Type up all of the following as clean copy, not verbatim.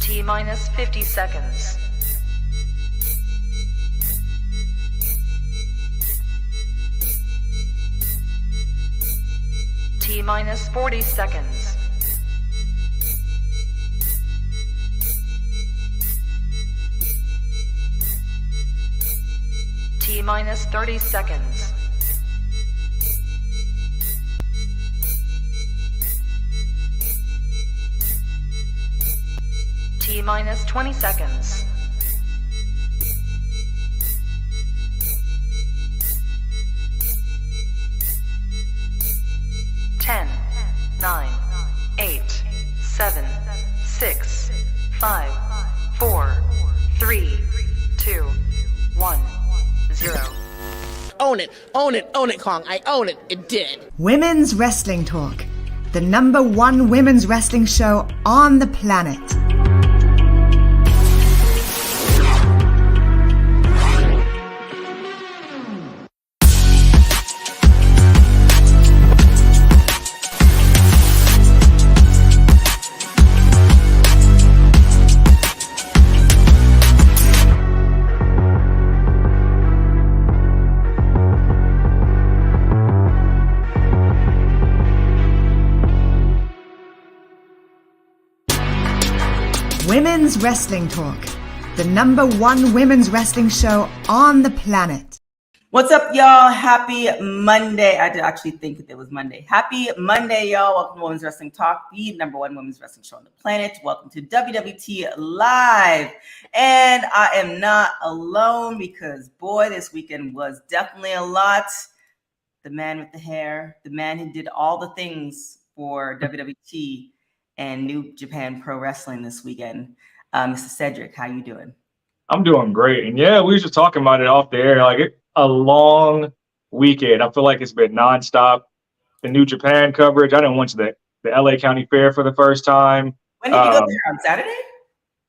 T minus 50 seconds. T minus 40 seconds. T minus 30 seconds. T minus 20 seconds. Ten, 9, 8, 7, 6, 5, 4, 3, 2, 1, 0. Own it, own it, own it, Kong. I own it. It did. Women's Wrestling Talk, the #1 women's wrestling show on the planet. Women's Wrestling Talk, the #1 women's wrestling show on the planet. What's up, y'all? Happy Monday. I did actually think that it was Monday. Happy Monday, y'all. Welcome to Women's Wrestling Talk, the #1 women's wrestling show on the planet. Welcome to WWT Live. And I am not alone because, boy, this weekend was definitely a lot. The man with the hair, the man who did all the things for WWT and New Japan Pro Wrestling this weekend. Mr. Cedric, how you doing? I'm doing great. And yeah, we were just talking about it off the air. A long weekend. I feel like it's been nonstop. The New Japan coverage. I didn't went to the LA County Fair for the first time. When did you go there? On Saturday?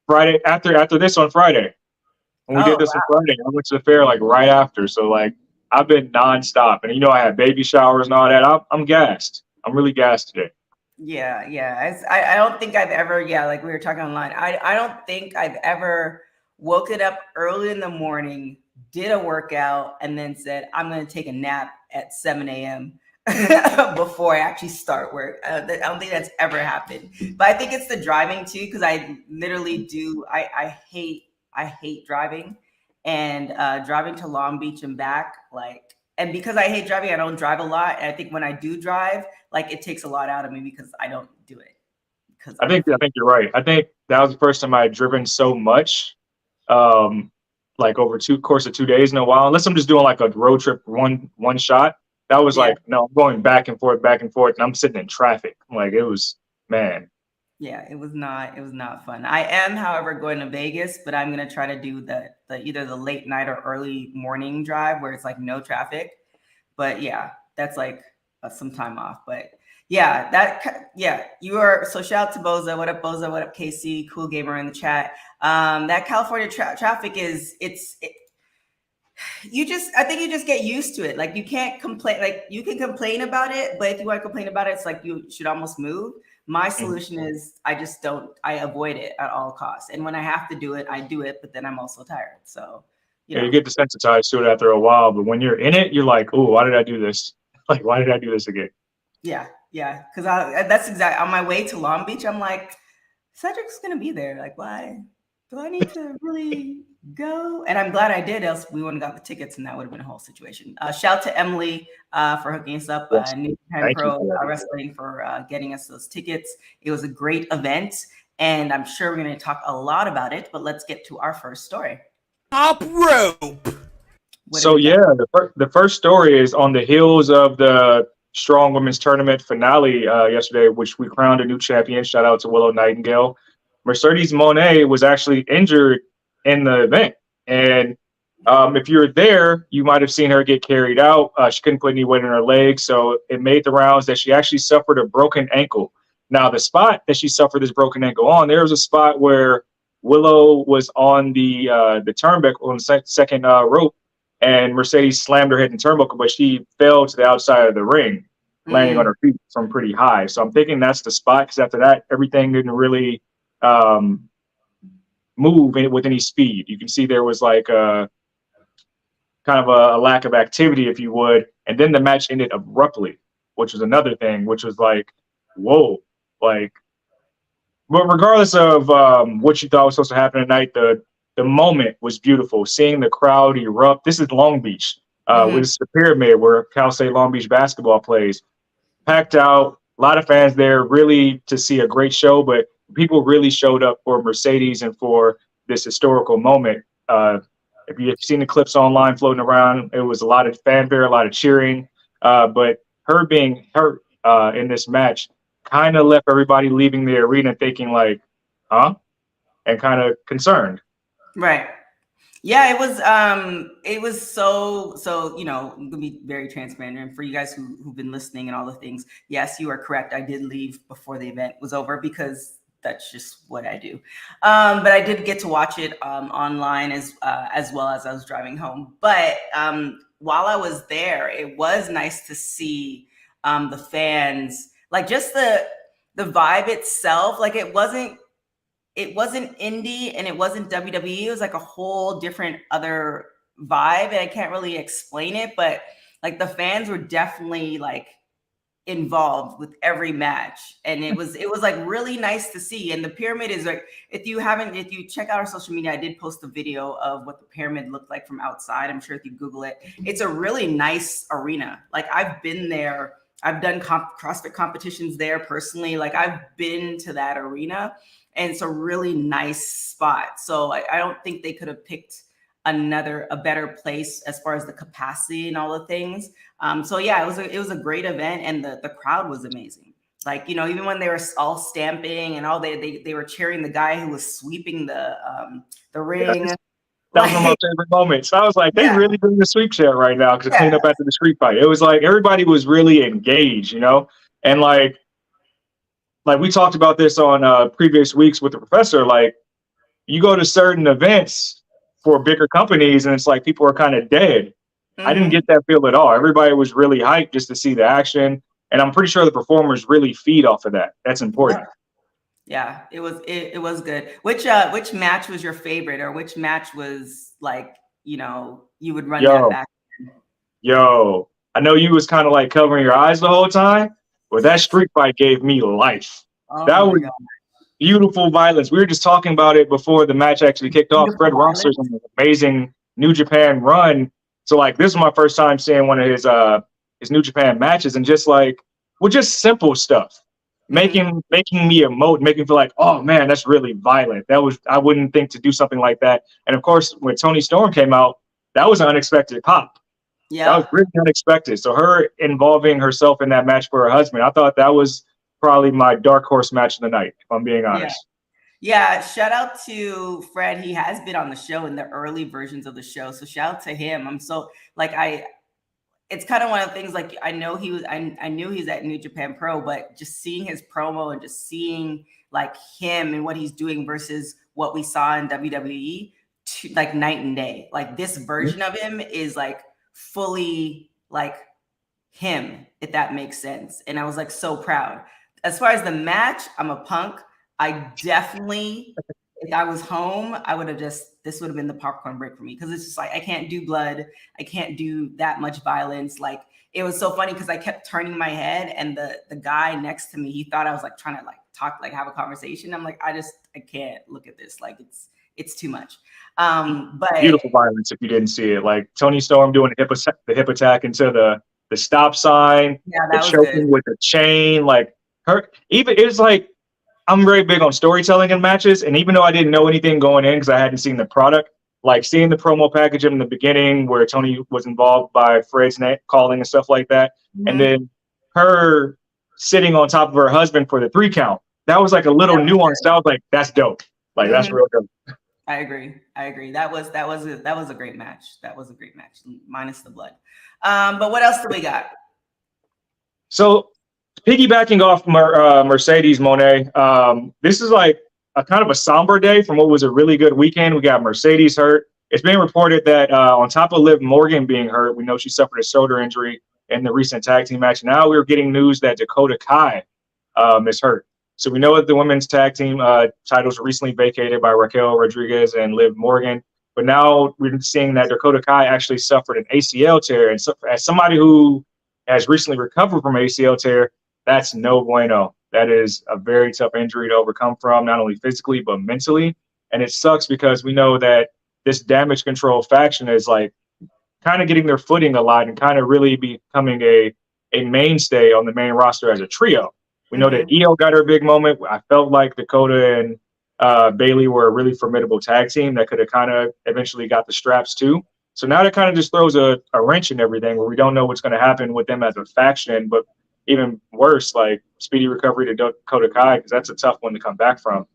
Friday, after this on Friday. When we did this on Friday, I went to the fair right after. So I've been nonstop. And I had baby showers and all that. I'm gassed. I'm really gassed today. Yeah. I don't think I've ever, like we were talking online, I don't think I've ever woken up early in the morning, did a workout, and then said, I'm going to take a nap at 7 a.m. before I actually start work. I don't think that's ever happened. But I think it's the driving too, because I literally do, I hate driving, and driving to Long Beach and back, and because I hate driving, I don't drive a lot. And I think when I do drive, it takes a lot out of me because I don't do it. I think you're right. I think that was the first time I had driven so much, over course of 2 days in a while. Unless I'm just doing a road trip, one shot. That was no, I'm going back and forth, and I'm sitting in traffic. It was, man. Yeah, it was not fun. I am, however, going to Vegas, but I'm gonna try to do the either the late night or early morning drive where it's no traffic. But yeah, that's some time off. But yeah, you are. So shout out to Boza. What up, Boza? What up, KC? Cool gamer in the chat. That California traffic I think you just get used to it. You can't complain. You can complain about it, but if you want to complain about it, it's you should almost move. My solution is I avoid it at all costs. And when I have to do it, I do it, but then I'm also tired. So, you get desensitized to it after a while, but when you're in it, you're like, oh, why did I do this? Why did I do this again? Yeah. Because that's exactly on my way to Long Beach. I'm like, Cedric's going to be there. Why do I need to really go? And I'm glad I did, else we wouldn't have got the tickets and that would have been a whole situation. Shout to Emily for hooking us up, New Japan Pro Wrestling for getting us those tickets. It was a great event, and I'm sure we're going to talk a lot about it, but let's get to our first story. Top rope. The first story is on the heels of the Strong Women's Tournament finale yesterday, which we crowned a new champion. Shout out to Willow Nightingale. Mercedes Moné was actually injured in the event. And if you're there, you might have seen her get carried out. She couldn't put any weight on her legs, so it made the rounds that she actually suffered a broken ankle. Now, the spot that she suffered this broken ankle on, there was a spot where Willow was on the turnbuckle on the second rope, and Mercedes slammed her head in the turnbuckle, but she fell to the outside of the ring, landing on her feet from pretty high. So I'm thinking that's the spot, because after that, everything didn't really move with any speed. You can see there was like kind of a lack of activity, if you would. And then the match ended abruptly, which was another thing, which was like, whoa, like. But regardless of what you thought was supposed to happen tonight, the moment was beautiful. Seeing the crowd erupt. This is Long Beach. This is the Pyramid where Cal State Long Beach basketball plays. Packed out, a lot of fans there, really to see a great show. But people really showed up for Mercedes and for this historical moment. If you've seen the clips online floating around, it was a lot of fanfare, a lot of cheering. But her being hurt in this match kind of left everybody leaving the arena thinking like, huh? And kind of concerned. Right. Yeah, it was so, you know, I'm gonna be very transparent. And for you guys who've been listening and all the things, yes, you are correct. I did leave before the event was over because that's just what I do. But I did get to watch it online as well as I was driving home. But while I was there, it was nice to see the fans, like just the vibe itself. Like it wasn't indie and it wasn't WWE. It was like a whole different other vibe. And I can't really explain it, but like the fans were definitely like involved with every match. And it was like really nice to see. And the Pyramid is like, if you check out our social media, I did post a video of what the Pyramid looked like from outside. I'm sure if you Google it, it's a really nice arena. Like I've been there. I've done CrossFit competitions there personally. Like I've been to that arena. And it's a really nice spot. So I don't think they could have picked a better place as far as the capacity and all the things. So yeah, it was a great event, and the crowd was amazing. Like, you know, even when they were all stamping and all, they were cheering the guy who was sweeping the ring. That was one of my favorite moments. I was like, they really doing the sweep chant right now because clean up after the street fight. It was like everybody was really engaged, you know, and like we talked about this on previous weeks with the professor. Like you go to certain events for bigger companies and it's like people are kind of dead. I didn't get that feel at all. Everybody was really hyped just to see the action. And I'm pretty sure the performers really feed off of that. That's important. Yeah, it was good. Which match was your favorite, or which match was like, you know, you would run that back? Yo, I know you was kind of like covering your eyes the whole time, but that street fight gave me life. That was beautiful violence. We were just talking about it before the match actually kicked off. Fred Rosser's an amazing New Japan run. So like this is my first time seeing one of his New Japan matches, and just like, well, just simple stuff. Making me emote, making me feel like, oh man, that's really violent. I wouldn't think to do something like that. And of course, when Toni Storm came out, that was an unexpected pop. Yeah, that was really unexpected. So her involving herself in that match for her husband, I thought that was probably my dark horse match of the night, if I'm being honest. Yeah, shout out to Fred. He has been on the show in the early versions of the show. So shout out to him. I'm so like it's kind of one of the things, like I knew he's at New Japan Pro, but just seeing his promo and just seeing like him and what he's doing versus what we saw in WWE, like night and day. Like this version of him is like fully like him, if that makes sense. And I was like so proud. As far as the match, I'm a punk. I definitely, if I was home, this would have been the popcorn break for me, because it's just like I can't do blood, I can't do that much violence. Like it was so funny because I kept turning my head, and the guy next to me, he thought I was like trying to like talk, like have a conversation. I'm like, I can't look at this. Like it's too much. But beautiful violence if you didn't see it. Like Toni Storm doing the hip attack into the stop sign, the choking with the chain, like her. Even it was like, I'm very big on storytelling in matches, and even though I didn't know anything going in because I hadn't seen the product, like seeing the promo package in the beginning where Toni was involved by Fred's calling and stuff like that, and then her sitting on top of her husband for the 3 count, that was like a little nuance. I was like, that's dope. Like that's real dope. I agree. That was a great match. That was a great match, minus the blood. But what else do we got? So, piggybacking off Mercedes Monet, this is like a kind of a somber day from what was a really good weekend. We got Mercedes hurt. It's being reported that on top of Liv Morgan being hurt, we know she suffered a shoulder injury in the recent tag team match. Now we're getting news that Dakota Kai is hurt. So we know that the women's tag team titles were recently vacated by Raquel Rodriguez and Liv Morgan. But now we're seeing that Dakota Kai actually suffered an ACL tear. And so, as somebody who has recently recovered from ACL tear, that's no bueno. That is a very tough injury to overcome from, not only physically, but mentally. And it sucks because we know that this damage control faction is like kind of getting their footing a lot and kind of really becoming a mainstay on the main roster as a trio. We know that EO got her big moment. I felt like Dakota and Bailey were a really formidable tag team that could have kind of eventually got the straps too. So now that kind of just throws a wrench in everything where we don't know what's going to happen with them as a faction, but even worse, like speedy recovery to Dakota Kai, because that's a tough one to come back from.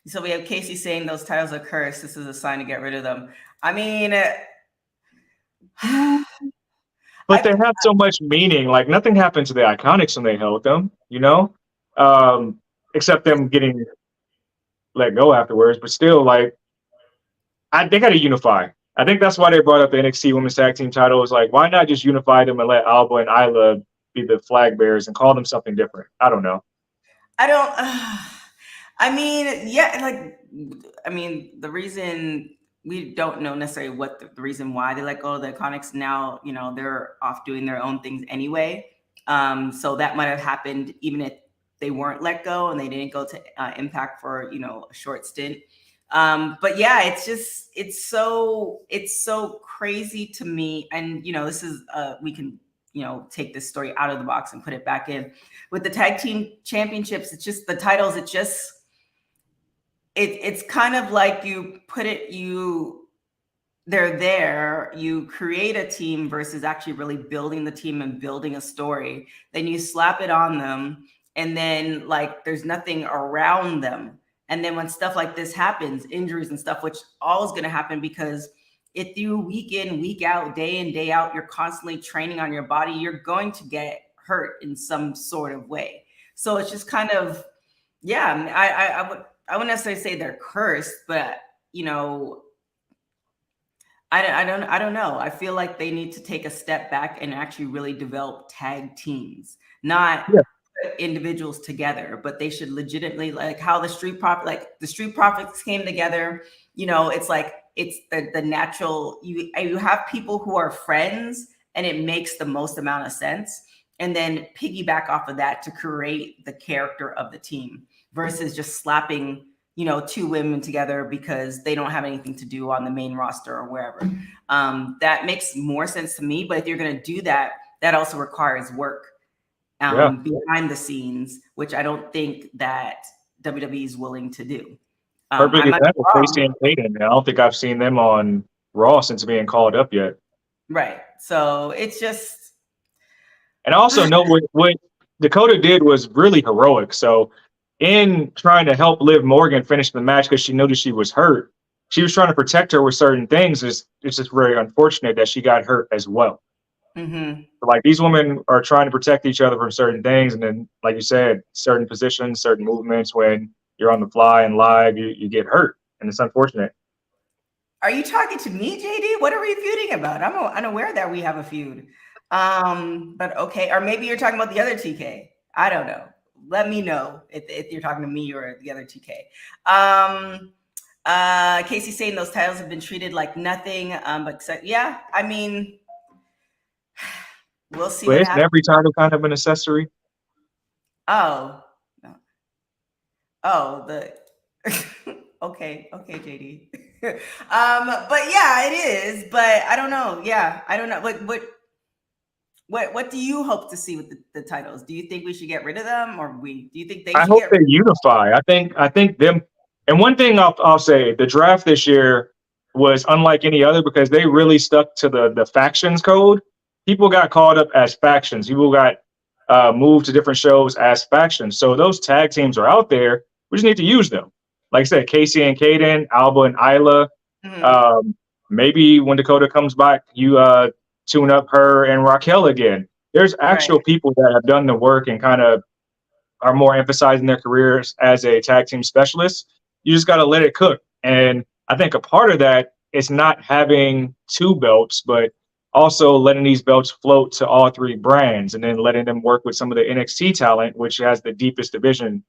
So we have Casey saying those titles are cursed. This is a sign to get rid of them. I mean, but they have so much meaning. Like nothing happened to the Iconics when they held them, you know, except them getting let go afterwards. But still, like, they got to unify. I think that's why they brought up the NXT Women's Tag Team title. Is like, why not just unify them and let Alba and Isla be the flag bearers and call them something different? I don't know. I mean, yeah, like, I mean, the reason we don't know necessarily what the reason why they let go of the Iconics now, you know, they're off doing their own things anyway. So that might have happened even if they weren't let go and they didn't go to Impact for, you know, a short stint. But yeah, it's so crazy to me. And, you know, this is, we can, you know, take this story out of the box and put it back in. With the tag team championships, it's just the titles, it's kind of like they're there, you create a team versus actually really building the team and building a story. Then you slap it on them and then like there's nothing around them. And then when stuff like this happens, injuries and stuff, which all is going to happen because if you week in, week out, day in, day out, you're constantly training on your body, you're going to get hurt in some sort of way. So it's just kind of, yeah, I wouldn't necessarily say they're cursed, but you know, I don't know. I feel like they need to take a step back and actually really develop tag teams, not put individuals together, but they should legitimately, like how the Street Profits came together. You know, it's like it's the natural. You have people who are friends, and it makes the most amount of sense, and then piggyback off of that to create the character of the team versus just slapping, you know, two women together because they don't have anything to do on the main roster or wherever. That makes more sense to me. But if you're going to do that, that also requires work behind the scenes, which I don't think that WWE is willing to do. Perfect example, Casey and Kaden. I don't think I've seen them on Raw since being called up yet. Right. So it's just. And I also know what Dakota did was really heroic. So in trying to help Liv Morgan finish the match because she noticed she was hurt, she was trying to protect her with certain things. It's just very unfortunate that she got hurt as well. So like these women are trying to protect each other from certain things. And then, like you said, certain positions, certain movements, when you're on the fly and live, you get hurt. And it's unfortunate. Are you talking to me, JD? What are we feuding about? I'm unaware that we have a feud. But okay. Or maybe you're talking about the other TK. I don't know. Let me know if you're talking to me or the other TK. Casey saying those titles have been treated like nothing. But yeah, I mean, we'll see. But isn't every title kind of an accessory? Oh, no. Okay, JD. But yeah, it is. But I don't know. Yeah, I don't know. What do you hope to see with the titles? Do you think we should get rid of them, or do you think they? I hope they unify. I think them. And one thing I'll say, the draft this year was unlike any other because they really stuck to the factions code. People got called up as factions. People got moved to different shows as factions. So those tag teams are out there. We just need to use them. Like I said, Casey and Kaden, Alba and Isla. Maybe when Dakota comes back, you tune up her and Raquel again. There's actual people that have done the work and kind of are more emphasizing their careers as a tag team specialist. You just got to let it cook. And I think a part of that is not having two belts, but also letting these belts float to all three brands, and then letting them work with some of the NXT talent, which has the deepest division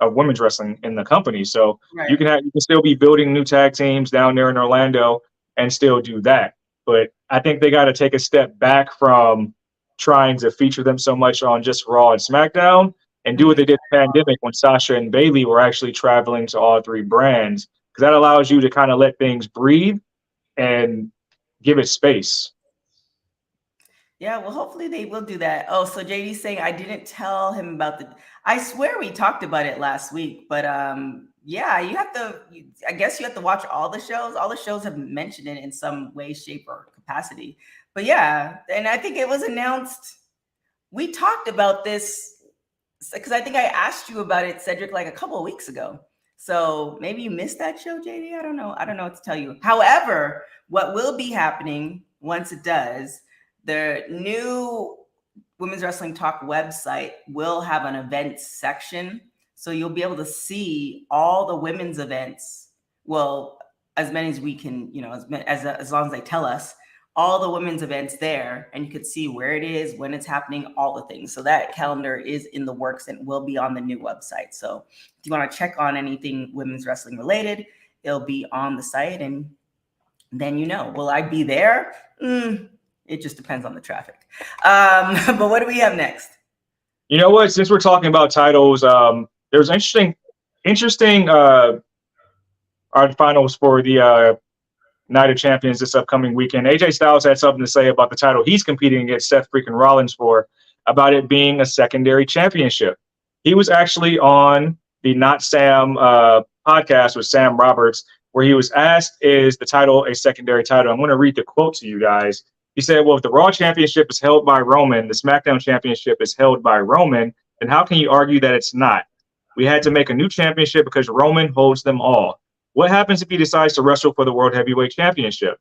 of women's wrestling in the company. So you Right. can still be building new tag teams down there in Orlando and still do that. But I think they got to take a step back from trying to feature them so much on just Raw and SmackDown and do what they did in the pandemic when Sasha and Bailey were actually traveling to all three brands, because that allows you to kind of let things breathe and give it space. Yeah, well, hopefully they will do that. Oh, so JD's saying I didn't tell him about I swear we talked about it last week, but yeah, I guess you have to watch all the shows. All the shows have mentioned it in some way, shape, or capacity. But yeah, and I think it was announced. We talked about this because I think I asked you about it, Cedric, like a couple of weeks ago. So maybe you missed that show, JD. I don't know. I don't know what to tell you. However, what will be happening once it does, the new Women's Wrestling Talk website will have an events section. So you'll be able to see all the women's events. Well, as many as we can, as long as they tell us, all the women's events there, and you could see where it is, when it's happening, all the things. So that calendar is in the works and will be on the new website. So if you want to check on anything women's wrestling related, it'll be on the site, and then will I be there? It just depends on the traffic. But what do we have next? You know what? Since we're talking about titles, there's interesting finals for the Night of Champions this upcoming weekend. AJ Styles had something to say about the title he's competing against Seth freaking Rollins for, about it being a secondary championship. He was actually on the Not Sam podcast with Sam Roberts, where he was asked, is the title a secondary title? I'm going to read the quote to you guys. He said, well, if the Raw Championship is held by Roman, the SmackDown Championship is held by Roman, then how can you argue that it's not? We had to make a new championship because Roman holds them all. What happens if he decides to wrestle for the World Heavyweight Championship?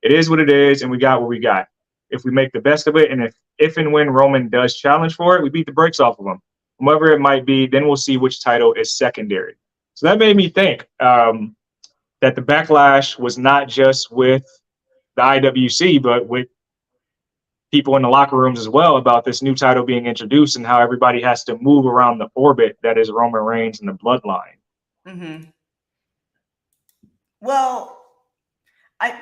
It is what it is, and we got what we got. If we make the best of it, and if and when Roman does challenge for it, we beat the brakes off of him. Whoever it might be, then we'll see which title is secondary. So that made me think that the backlash was not just with the IWC, but with people in the locker rooms as well about this new title being introduced and how everybody has to move around the orbit that is Roman Reigns and the bloodline. Mm-hmm. Well,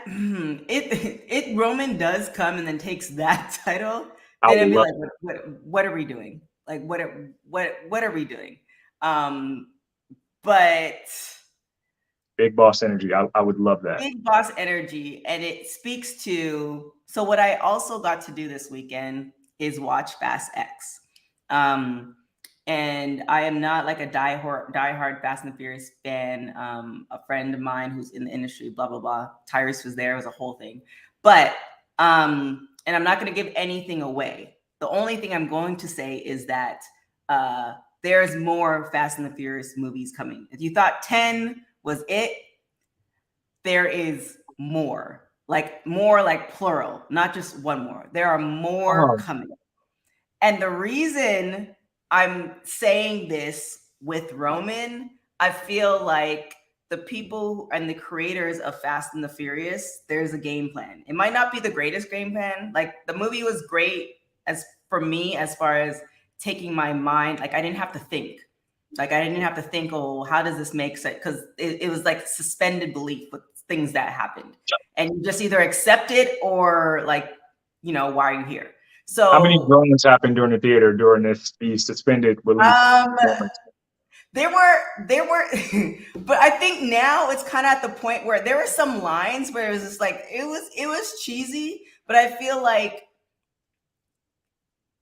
Roman does come and then takes that title, then I'd be like, what are we doing? Like, what are we doing? But big boss energy. I would love that. Big boss energy. And it speaks to, so what I also got to do this weekend is watch Fast X. And I am not like a diehard Fast and the Furious fan. A friend of mine who's in the industry, blah, blah, blah. Tyrus was there. It was a whole thing. But, and I'm not going to give anything away. The only thing I'm going to say is that there's more Fast and the Furious movies coming. If you thought 10 was it, there is more like plural, not just one more. There are more coming. And the reason I'm saying this with Roman, I feel like the people and the creators of Fast and the Furious, there's a game plan. It might not be the greatest game plan. Like, the movie was great for me as far as taking my mind. Like, I didn't have to think. Oh, how does this make sense? Because it was like suspended belief with things that happened. And you just either accept it or like, why are you here? So how many groans happened during the theater during these suspended belief moments? There were, but I think now it's kind of at the point where there were some lines where it was just like, it was cheesy, but I feel like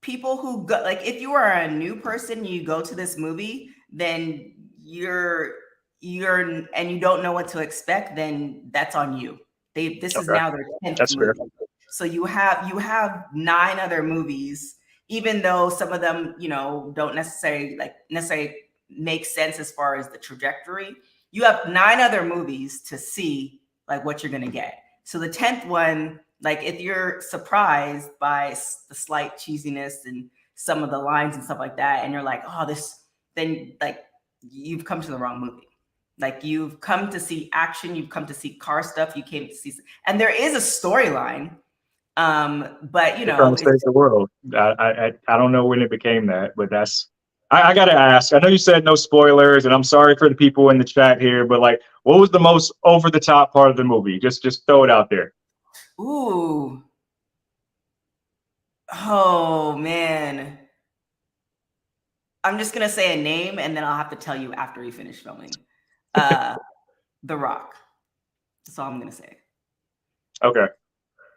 people who go, like, if you are a new person, you go to this movie, then you're and you don't know what to expect, then that's on you. This is now their 10th movie. Fair. So you have 9 other movies, even though some of them, don't necessarily make sense as far as the trajectory. You have 9 other movies to see like what you're gonna get. So the 10th one, like, if you're surprised by the slight cheesiness and some of the lines and stuff like that, and you're like, oh, this, then like you've come to the wrong movie. Like, you've come to see action, you've come to see car stuff, you came to see, and there is a storyline, But you They're trying know, to save the world. I don't know when it became that, but that's. I gotta ask. I know you said no spoilers, and I'm sorry for the people in the chat here, but like, what was the most over the top part of the movie? Just throw it out there. ooh, oh man. I'm just gonna say a name and then I'll have to tell you after we finish filming. The Rock. That's all I'm gonna say. Okay.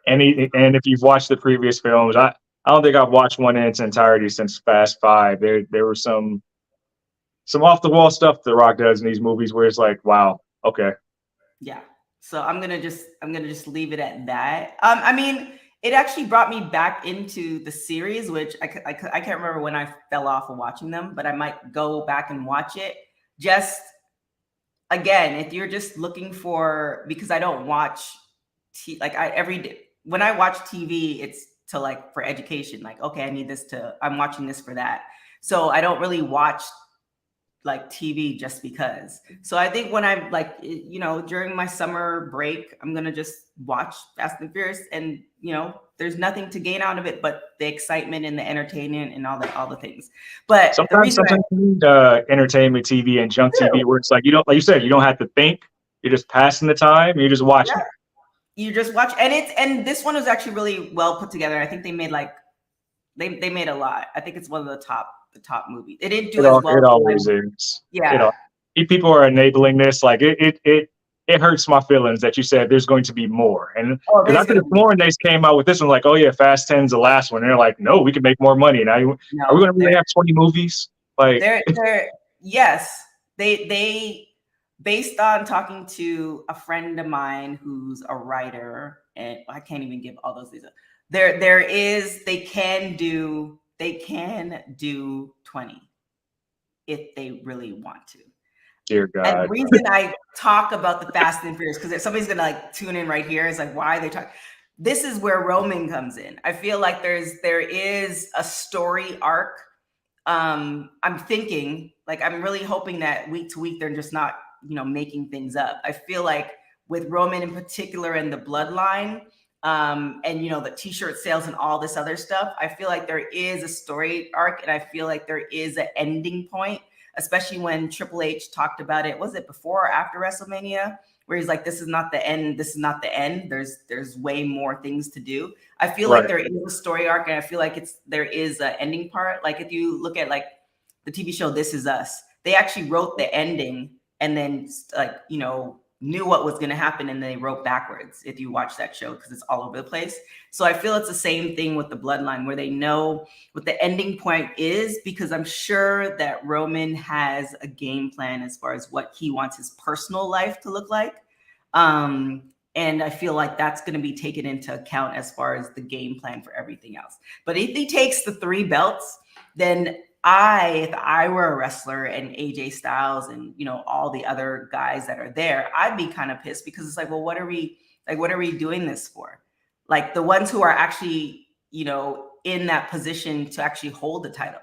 And if you've watched the previous films, I don't think I've watched one in its entirety since Fast Five. There were some off the wall stuff The Rock does in these movies where it's like, wow, okay. Yeah. So I'm gonna just leave it at that. I mean, it actually brought me back into the series, which I can't remember when I fell off of watching them, but I might go back and watch it. Just again, if you're just looking for, because I don't watch every day when I watch TV, it's to like for education. Like, okay, I'm watching this for that. So I don't really watch like TV just because. So I think when I'm like, during my summer break, I'm gonna just watch Fast and Furious, and there's nothing to gain out of it but the excitement and the entertainment and all the things. But sometimes you need entertainment TV and junk TV where it's like you don't, like you said, you don't have to think. You're just passing the time. You're just watching. Yeah. You just watch, and this one was actually really well put together. I think they made they made a lot. I think it's one of the top movies. It didn't do as well. It always is. Yeah. People are enabling this. Like it hurts my feelings that you said there's going to be more. And because I could have sworn they came out with this one like, oh yeah, Fast 10's the last one. And they're like, no, we can make more money. Now are we going to really have 20 movies? Like they're yes, they based on talking to a friend of mine who's a writer, and I can't even give all those details. They can do 20 if they really want to. Dear God. And the reason I talk about the Fast and Furious, because somebody's gonna like tune in right here, is like, why are they talking? This is where Roman comes in. I feel like there is a story arc. I'm thinking, like, I'm really hoping that week to week they're just not, making things up. I feel like with Roman in particular and the bloodline, and the t-shirt sales and all this other stuff, I feel like there is a story arc, and I feel like there is an ending point, especially when Triple H talked about it. Was it before or after WrestleMania, where he's like, this is not the end, this is not the end, there's way more things to do. I feel like there is a story arc, and I feel like there is an ending part. Like if you look at like the TV show This Is Us, they actually wrote the ending and then knew what was going to happen, and they wrote backwards if you watch that show, because it's all over the place. So I feel it's the same thing with the bloodline, where they know what the ending point is, because I'm sure that Roman has a game plan as far as what he wants his personal life to look like. And I feel like that's going to be taken into account as far as the game plan for everything else. But if he takes the 3 belts, then if I were a wrestler and AJ Styles and all the other guys that are there, I'd be kind of pissed, because it's like, well, what are we doing this for? Like the ones who are actually in that position to actually hold the title.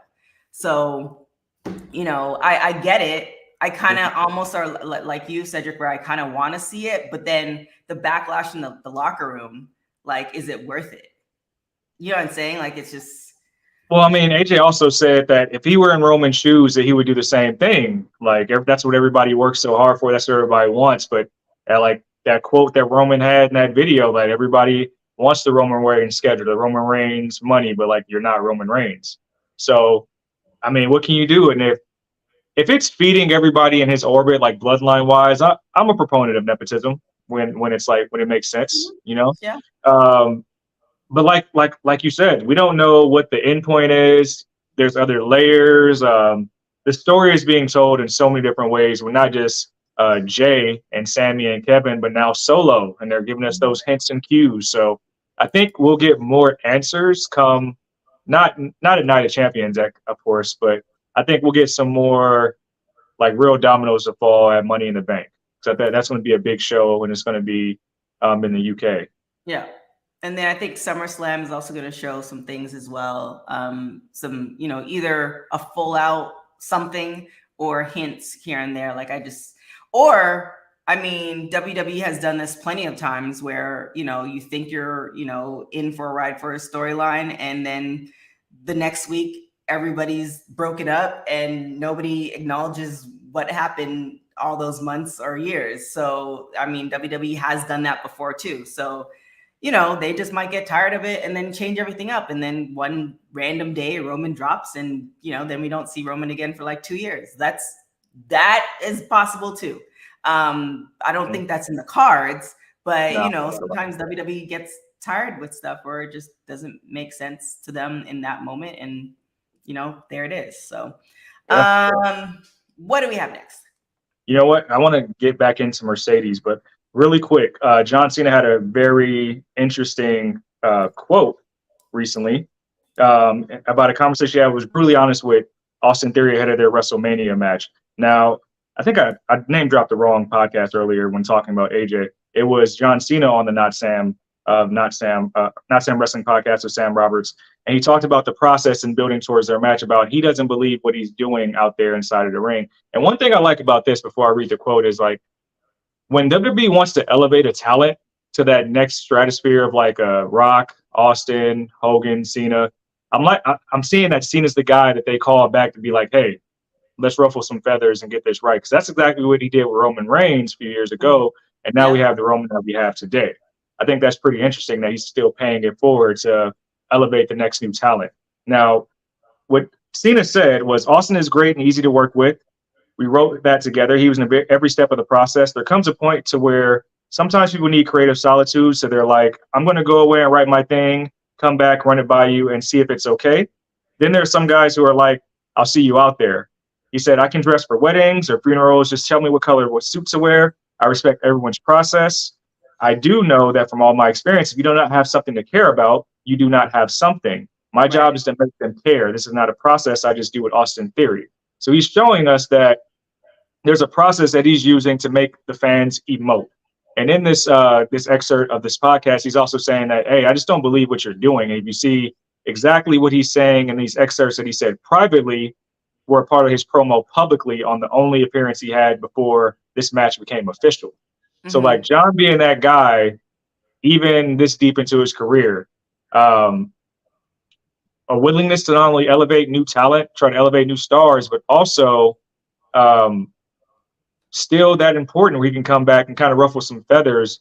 So I get it. I kind of almost are like you, Cedric, where I kind of want to see it, but then the backlash in the locker room, like, is it worth it? You know what I'm saying? Like, it's just. Well, I mean, AJ also said that if he were in Roman's shoes, that he would do the same thing. Like that's what everybody works so hard for. That's what everybody wants. But like that quote that Roman had in that video, like everybody wants the Roman Reigns schedule, the Roman Reigns money, but like you're not Roman Reigns. So, I mean, what can you do? And if it's feeding everybody in his orbit, like bloodline wise, I'm a proponent of nepotism when it makes sense, Yeah. But like you said, we don't know what the end point is. There's other layers. The story is being told in so many different ways. We're not just Jay and Sammy and Kevin, but now Solo, and they're giving us those hints and cues. So I think we'll get more answers come not at Night of Champions, of course, but I think we'll get some more like real dominoes to fall at Money in the Bank. So that's going to be a big show, and it's going to be in the UK. Yeah. And then I think SummerSlam is also going to show some things as well. Some, either a full out something or hints here and there. Like or I mean, WWE has done this plenty of times where, you think you're, in for a ride for a storyline, and then the next week everybody's broken up and nobody acknowledges what happened all those months or years. So, I mean, WWE has done that before too. So, they just might get tired of it and then change everything up. And then one random day Roman drops and, then we don't see Roman again for like 2 years. That is possible too. I don't think that's in the cards, but sometimes WWE gets tired with stuff where it just doesn't make sense to them in that moment. And, there it is. So, what do we have next? You know what? I want to get back into Mercedes, but really quick, John Cena had a very interesting quote recently about a conversation I was brutally honest with Austin Theory ahead of their WrestleMania match. Now, I think I name dropped the wrong podcast earlier when talking about AJ. It was John Cena on the Not Sam Wrestling podcast with Sam Roberts. And he talked about the process and building towards their match, about he doesn't believe what he's doing out there inside of the ring. And one thing I like about this before I read the quote is, like, when WWE wants to elevate a talent to that next stratosphere of like Rock, Austin, Hogan, Cena, I'm seeing that Cena's the guy that they call back to be like, hey, let's ruffle some feathers and get this right. Because that's exactly what he did with Roman Reigns a few years ago. And now we have the Roman that we have today. I think that's pretty interesting that he's still paying it forward to elevate the next new talent. Now, what Cena said was, Austin is great and easy to work with. We wrote that together. He was in every step of the process. There comes a point to where sometimes people need creative solitude. So they're like, I'm going to go away and write my thing, come back, run it by you and see if it's okay. Then there's some guys who are like, I'll see you out there. He said, I can dress for weddings or funerals. Just tell me what suit to wear. I respect everyone's process. I do know that from all my experience, if you do not have something to care about, you do not have something. My job is to make them care. This is not a process I just do with Austin Theory. So he's showing us that there's a process that he's using to make the fans emote. And in this this excerpt of this podcast, he's also saying that, hey, I just don't believe what you're doing. And if you see exactly what he's saying in these excerpts that he said privately were a part of his promo publicly on the only appearance he had before this match became official. Mm-hmm. So like John being that guy, even this deep into his career, a willingness to not only elevate new talent, try to elevate new stars, but also still that important where he can come back and kind of ruffle some feathers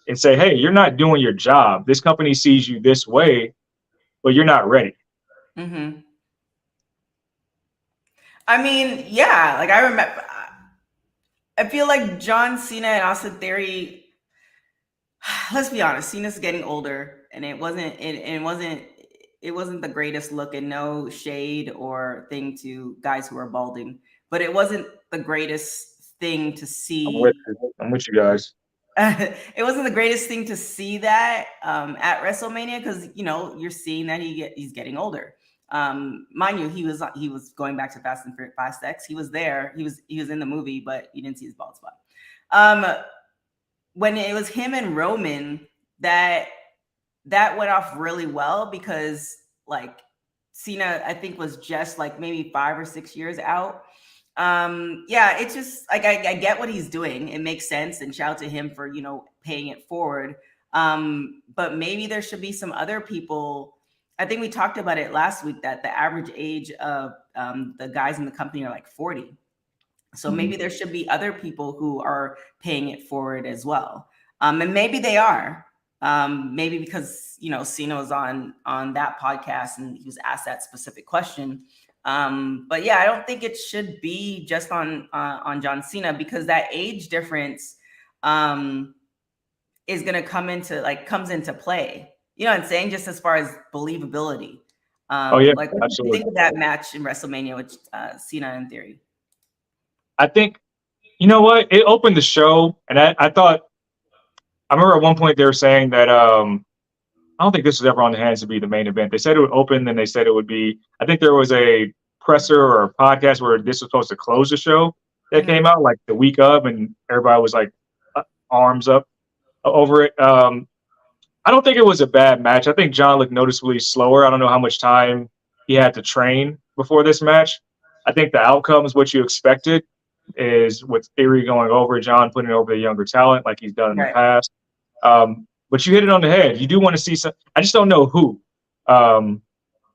and say, hey, you're not doing your job. This company sees you this way, but you're not ready. Mm-hmm. I mean, yeah, like I remember, I feel like John Cena and Austin Theory, let's be honest, Cena's getting older, and it wasn't the greatest look, and no shade or thing to guys who are balding, but it wasn't the greatest thing to see. I'm with you guys. It wasn't the greatest thing to see that at WrestleMania, because you're seeing that he's getting older. Mind you, he was going back to Fast X. He was there. He was in the movie, but you didn't see his bald spot. When it was him and Roman, that went off really well, because like Cena, I think, was just like maybe 5 or 6 years out. It's just like I get what he's doing. It makes sense, and shout out to him for paying it forward. But maybe there should be some other people. I think we talked about it last week that the average age of the guys in the company are like 40. So maybe there should be other people who are paying it forward as well. And maybe they are. Maybe because Cena was on that podcast and he was asked that specific question. But yeah, I don't think it should be just on John Cena, because that age difference is going to comes into play. You know what I'm saying? Just as far as believability. Like, what do you think of that match in WrestleMania with Cena and Theory? I think, you know what? It opened the show, and I remember at one point they were saying that I don't think this was ever on the hands to be the main event. They said it would open, then they said it would be. I think there was a presser or a podcast where this was supposed to close the show that came out like the week of, and everybody was like arms up over it. I don't think it was a bad match. I think John looked noticeably slower. I don't know how much time he had to train before this match. I think the outcome is what you expected. is with Theory going over John, putting over the younger talent like he's done in the Right. past. But you hit it on the head. You do want to see some. I just don't know who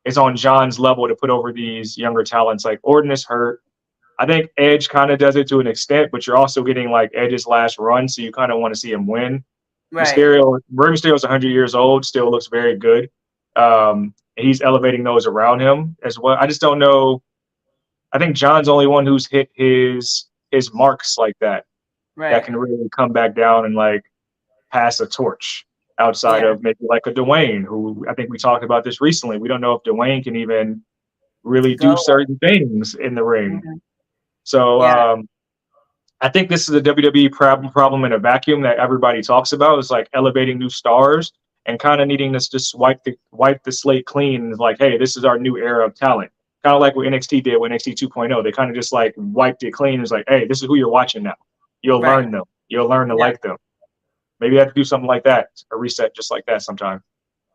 is on John's level to put over these younger talents. Like Orton is hurt. I think Edge kind of does it to an extent, but you're also getting like Edge's last run, so you kind of want to see him win. Right. Rey Mysterio's 100 years old, still looks very good. He's elevating those around him as well. I just don't know. I think John's the only one who's hit his marks like that Right. can really come back down and like pass a torch outside of maybe like a Dwayne, who I think we talked about this recently. We don't know if Dwayne can even really do certain things in the ring. Mhm. So I think this is a WWE problem in a vacuum that everybody talks about. It's like elevating new stars and kind of needing to just wipe the slate clean. And like, hey, this is our new era of talent. Kind of like what NXT did with NXT 2.0. They kind of just like wiped it clean. It's like, hey, this is who you're watching now. You'll learn them. You'll learn to like them. Maybe you have to do something like that, a reset just like that sometime.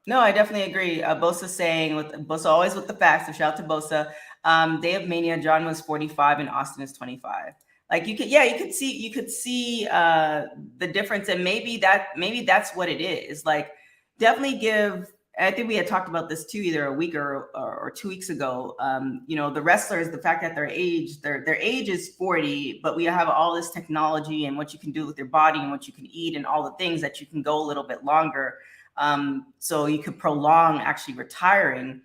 No, I definitely agree. Bosa's saying, Bosa always with the facts, so shout out to Bosa. Day of Mania, John was 45 and Austin is 25. Like you could see the difference, and maybe that's what it is. Like definitely give. I think we had talked about this too, either a week or 2 weeks ago. The wrestlers, the fact that their age is 40, but we have all this technology and what you can do with your body and what you can eat and all the things that you can go a little bit longer. So you could prolong actually retiring.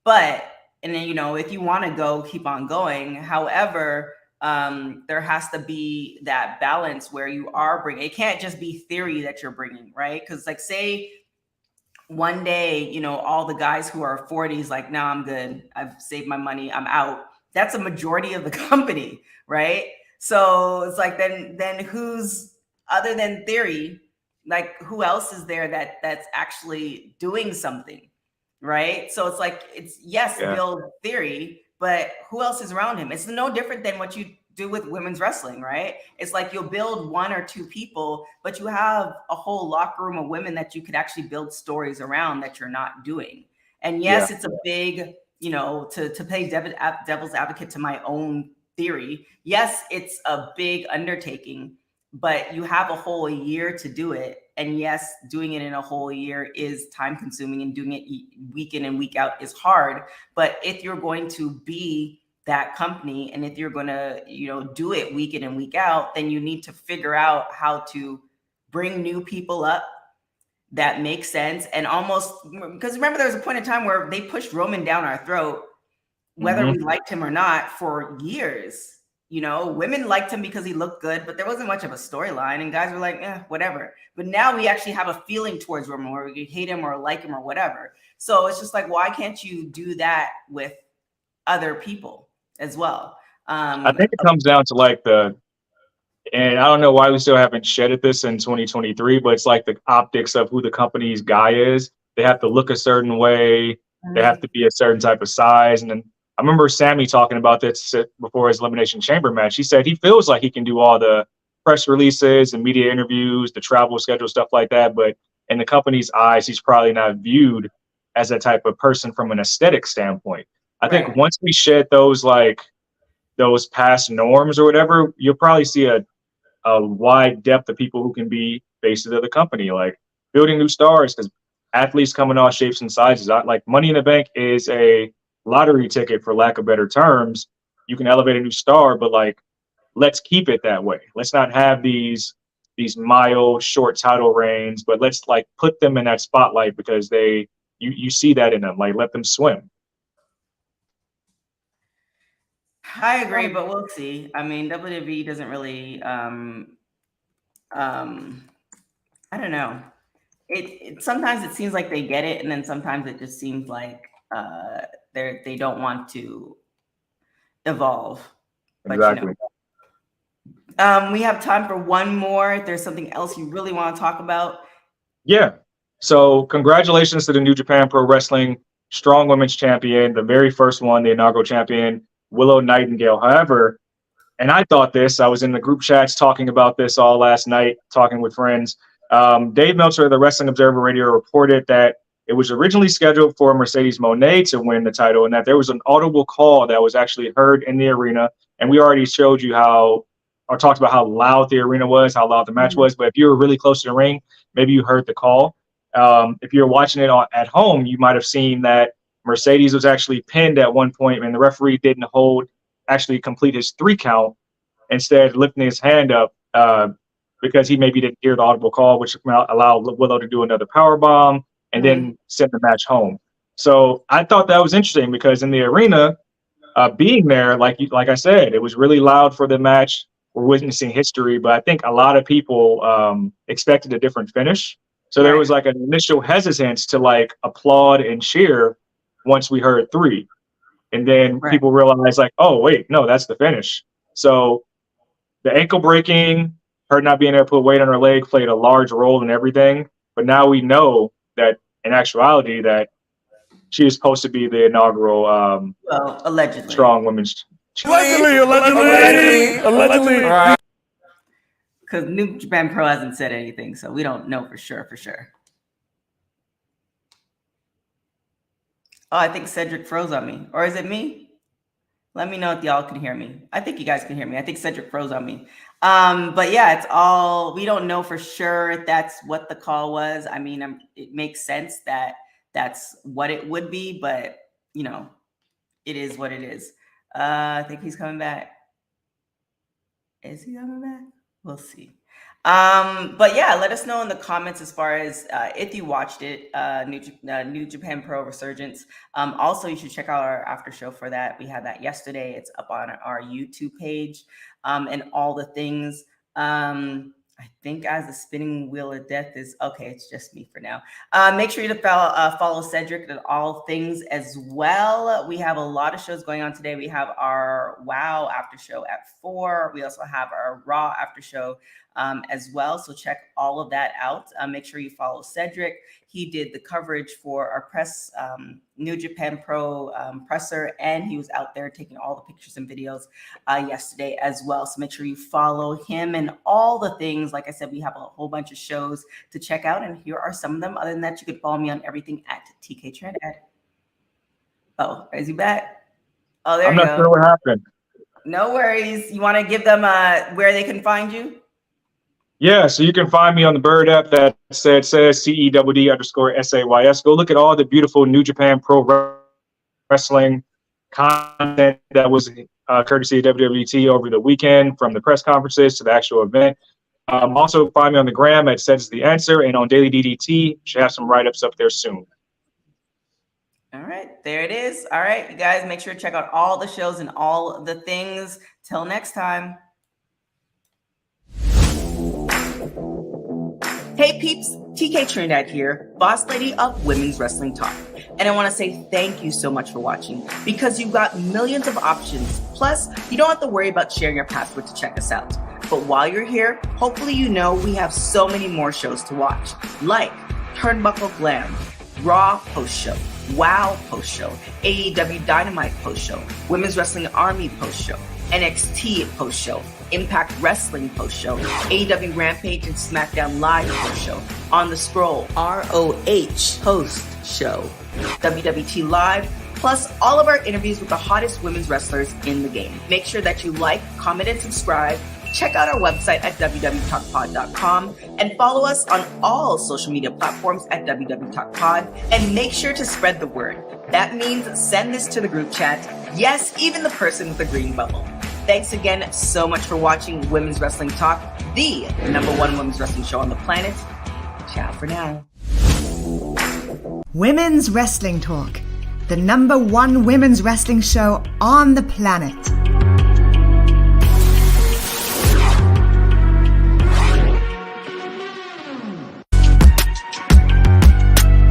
But, and then, if you want to go, keep on going. However, there has to be that balance where you are bringing, it can't just be theory that you're bringing, right? Because like say, one day, all the guys who are 40s, like, no, I'm good. I've saved my money. I'm out. That's a majority of the company, right? So it's like, then who's other than Theory, like who else is there that's actually doing something, right? So it's like, build Theory, but who else is around him? It's no different than what you do with women's wrestling, right? It's like you'll build one or two people, but you have a whole locker room of women that you could actually build stories around that you're not doing. And yes, it's a big, to play devil's advocate to my own theory. Yes, it's a big undertaking, but you have a whole year to do it. And yes, doing it in a whole year is time consuming, and doing it week in and week out is hard. But if you're going to be that company, and if you're going to, do it week in and week out, then you need to figure out how to bring new people up that make sense. And almost, because remember, there was a point in time where they pushed Roman down our throat, whether we liked him or not, for years. Women liked him because he looked good, but there wasn't much of a storyline, and guys were like, whatever. But now we actually have a feeling towards Roman, where we hate him or like him or whatever. So it's just like, why can't you do that with other people as well? I think it comes down to and I don't know why we still haven't shedded this in 2023, but it's like the optics of who the company's guy is. They have to look a certain way. They have to be a certain type of size. And then I remember Sammy talking about this before his Elimination Chamber match. He said he feels like he can do all the press releases and media interviews, the travel schedule, stuff like that. But in the company's eyes, he's probably not viewed as that type of person from an aesthetic standpoint. I think once we shed those past norms or whatever, you'll probably see a wide depth of people who can be faces of the company, like building new stars, because athletes come in all shapes and sizes. Like Money in the Bank is a lottery ticket, for lack of better terms. You can elevate a new star, but like, let's keep it that way. Let's not have these mild, short title reigns, but let's like put them in that spotlight because you see that in them. Like, let them swim. I agree, but we'll see. I mean, WWE doesn't really, I don't know. It sometimes it seems like they get it, and then sometimes it just seems like they don't want to evolve. But Exactly. we have time for one more. If there's something else you really want to talk about. Yeah. So congratulations to the New Japan Pro Wrestling Strong Women's Champion, the very first one, the inaugural champion, Willow Nightingale. However, and I thought this, I was in the group chats talking about this all last night, talking with friends. Dave Meltzer of the Wrestling Observer Radio reported that it was originally scheduled for Mercedes Moné to win the title, and that there was an audible call that was actually heard in the arena, And we already showed you or talked about how loud the arena was, how loud the match was. But if you were really close to the ring, maybe you heard the call. If you're watching it at home, you might have seen that Mercedes was actually pinned at one point, and the referee didn't actually complete his 3 count, instead lifting his hand up because he maybe didn't hear the audible call, which allowed Willow to do another power bomb and then send the match home. So I thought that was interesting because in the arena, being there, like I said, it was really loud for the match. We're witnessing history, but I think a lot of people expected a different finish. So there was like an initial hesitance to like applaud and cheer once we heard 3. And then people realized like, oh, wait, no, that's the finish. So the ankle breaking, her not being able to put weight on her leg played a large role in everything. But now we know that in actuality that she is supposed to be the inaugural allegedly strong women's. Allegedly. Because New Japan Pro hasn't said anything, so we don't know for sure. Oh, I think Cedric froze on me. Or is it me? Let me know if y'all can hear me. I think you guys can hear me. I think Cedric froze on me. But yeah, it's all, we don't know for sure if that's what the call was. I mean, it makes sense that that's what it would be, but you know, it is what it is. I think he's coming back. Is he coming back? We'll see. But yeah, let us know in the comments as far as if you watched it, New Japan Pro Resurgence. Also, you should check out our after show for that. We had that yesterday. It's up on our YouTube page, and all the things. I think as the spinning wheel of death is okay. It's just me for now. Make sure you follow Cedric at all things as well. We have a lot of shows going on today. We have our WoW after show at 4. We also have our Raw after show as well. So check all of that out. Make sure you follow Cedric. He did the coverage for our press, New Japan Pro presser, and he was out there taking all the pictures and videos yesterday as well. So make sure you follow him and all the things. Like I said, we have a whole bunch of shows to check out, and here are some of them. Other than that, you could follow me on everything at TK Trinidad. Oh, is he back? Oh, there you go. I'm not sure what happened. No worries. You want to give them where they can find you? Yeah, so you can find me on the Bird app that says CEWD_SAYS. Go look at all the beautiful New Japan Pro Wrestling content that was courtesy of WWT over the weekend, from the press conferences to the actual event. Also find me on the gram at Says the Answer, and on Daily DDT. Should have some write-ups up there soon. All right, there it is. All right, you guys, make sure to check out all the shows and all the things. Till next time. Hey peeps, TK Trinidad here, boss lady of Women's Wrestling Talk. And I want to say thank you so much for watching, because you've got millions of options. Plus, you don't have to worry about sharing your password to check us out. But while you're here, hopefully you know we have so many more shows to watch, like Turnbuckle Glam, Raw post-show, WoW post-show, AEW Dynamite post-show, Women's Wrestling Army post-show, NXT post-show, Impact Wrestling post-show, AEW Rampage and SmackDown Live post-show, On the Scroll, ROH post-show, WWT Live, plus all of our interviews with the hottest women's wrestlers in the game. Make sure that you like, comment, and subscribe. Check out our website at www.talkpod.com and follow us on all social media platforms at www.talkpod, and make sure to spread the word. That means send this to the group chat. Yes, even the person with the green bubble. Thanks again so much for watching Women's Wrestling Talk, the #1 women's wrestling show on the planet. Ciao for now. Women's Wrestling Talk, the #1 women's wrestling show on the planet.